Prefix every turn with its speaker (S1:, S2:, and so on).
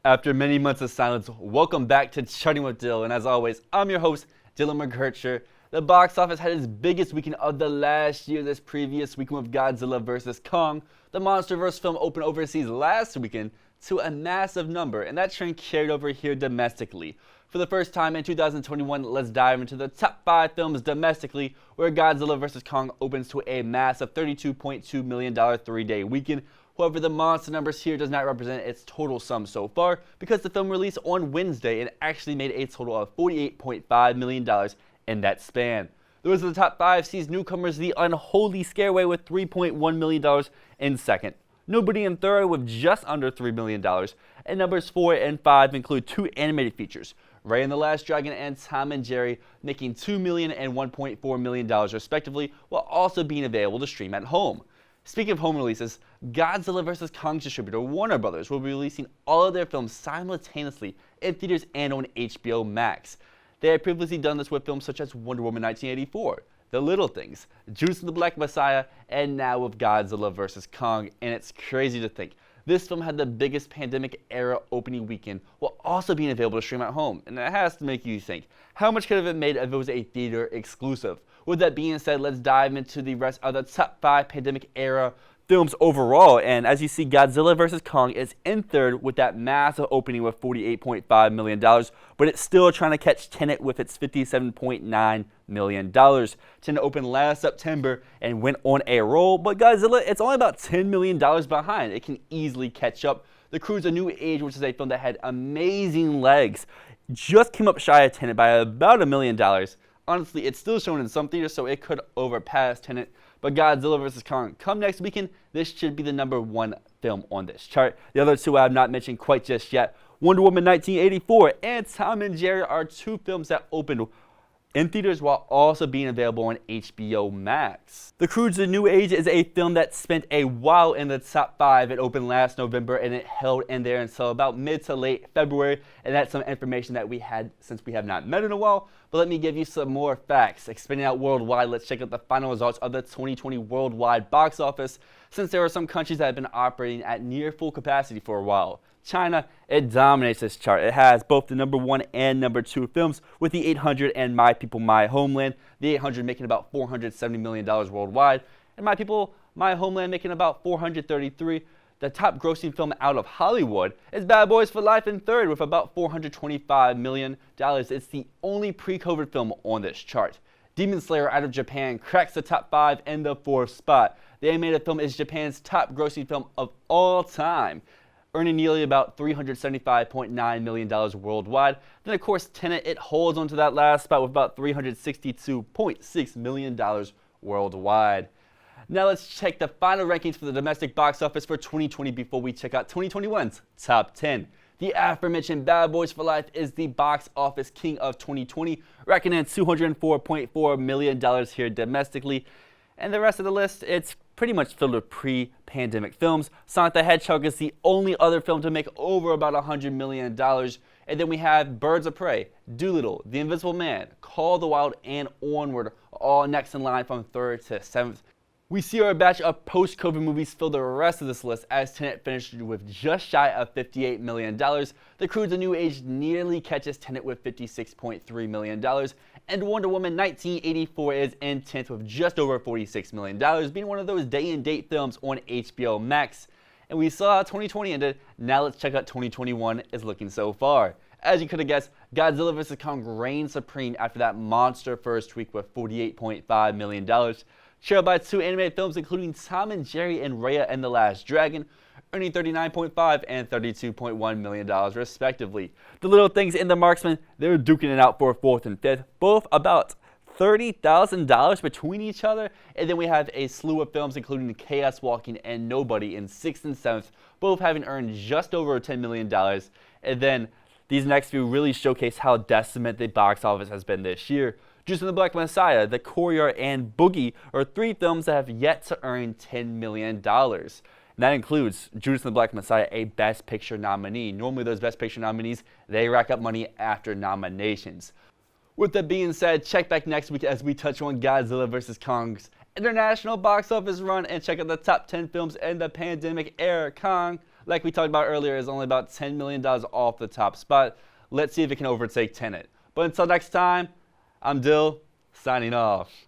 S1: After many months of silence, welcome back to Charting with Dill, and as always, I'm your host, Dylan McKercher. The box office had its biggest weekend of the last year this previous weekend with Godzilla vs. Kong. The MonsterVerse film opened overseas last weekend to a massive number, and that trend carried over here domestically. For the first time in 2021, let's dive into the top 5 films domestically, where Godzilla vs. Kong opens to a massive $32.2 million 3-day weekend. However, the monster numbers here does not represent its total sum so far, because the film released on Wednesday and actually made a total of $48.5 million in that span. The rest of the top 5 sees newcomers The Unholy Scareway with $3.1 million in second, Nobody in third with just under $3 million, and numbers 4 and 5 include 2 animated features, Raya and the Last Dragon and Tom and Jerry, making $2 million and $1.4 million respectively, while also being available to stream at home. Speaking of home releases, Godzilla vs. Kong's distributor Warner Brothers will be releasing all of their films simultaneously in theaters and on HBO Max. They had previously done this with films such as Wonder Woman 1984, The Little Things, Judas and the Black Messiah, and now with Godzilla vs. Kong. And it's crazy to think this film had the biggest pandemic-era opening weekend while also being available to stream at home. And that has to make you think, how much could have it made if it was a theater exclusive? With that being said, let's dive into the rest of the top 5 pandemic-era films overall. And as you see, Godzilla vs. Kong is in third with that massive opening with $48.5 million, but it's still trying to catch Tenet with its $57.9 million. Tenet opened last September and went on a roll, but Godzilla, it's only about $10 million behind. It can easily catch up. The Crew's A New Age, which is a film that had amazing legs, just came up shy of Tenet by about $1 million. Honestly, it's still shown in some theaters, so it could overpass Tenet. But Godzilla vs. Kong, come next weekend, this should be the number 1 film on this chart. The other 2 I have not mentioned quite just yet. Wonder Woman 1984 and Tom and Jerry are 2 films that opened in theaters while also being available on HBO Max. The Crew's A New Age is a film that spent a while in the top 5. It opened last November and it held in there until about mid to late February, and that's some information that we had since we have not met in a while. But let me give you some more facts. Expanding out worldwide, let's check out the final results of the 2020 worldwide box office, since there are some countries that have been operating at near full capacity for a while. China, it dominates this chart. It has both the number 1 and number 2 films with the 800 and My People, My Homeland. The 800 making about $470 million worldwide, and My People, My Homeland making about $433. The top grossing film out of Hollywood is Bad Boys for Life in third with about $425 million. It's the only pre-COVID film on this chart. Demon Slayer out of Japan cracks the top 5 in the 4th spot. The animated film is Japan's top grossing film of all time, earning nearly about $375.9 million worldwide. Then, of course, Tenet, it holds onto that last spot with about $362.6 million worldwide. Now let's check the final rankings for the domestic box office for 2020 before we check out 2021's top 10. The aforementioned Bad Boys for Life is the box office king of 2020, racking in $204.4 million here domestically. And the rest of the list, it's pretty much filled with pre-pandemic films. Sonic the Hedgehog is the only other film to make over about $100 million. And then we have Birds of Prey, Dolittle, The Invisible Man, Call of the Wild, and Onward, all next in line from 3rd to 7th. We see our batch of post-COVID movies fill the rest of this list, as Tenet finished with just shy of $58 million. The Crew's A New Age nearly catches Tenet with $56.3 million. And Wonder Woman 1984 is in 10th with just over $46 million, being one of those day-and-date films on HBO Max. And we saw how 2020 ended. Now let's check out 2021 is looking so far. As you could have guessed, Godzilla vs. Kong reigned supreme after that monster first week with $48.5 million. Trailed by 2 animated films including Tom and Jerry and Raya and the Last Dragon, earning $39.5 and $32.1 million respectively. The Little Things and The Marksman, they're duking it out for 4th and 5th, both about $30,000 between each other. And then we have a slew of films including Chaos Walking and Nobody in 6th and 7th, both having earned just over $10 million. And then these next few really showcase how decimate the box office has been this year. Judas and the Black Messiah, The Courier, and Boogie are 3 films that have yet to earn $10 million. And that includes Judas and the Black Messiah, a Best Picture nominee. Normally those Best Picture nominees, they rack up money after nominations. With that being said, check back next week as we touch on Godzilla vs. Kong's international box office run and check out the top 10 films in the pandemic era. Kong, like we talked about earlier, is only about $10 million off the top spot. Let's see if it can overtake Tenet. But until next time, I'm Dill, signing off.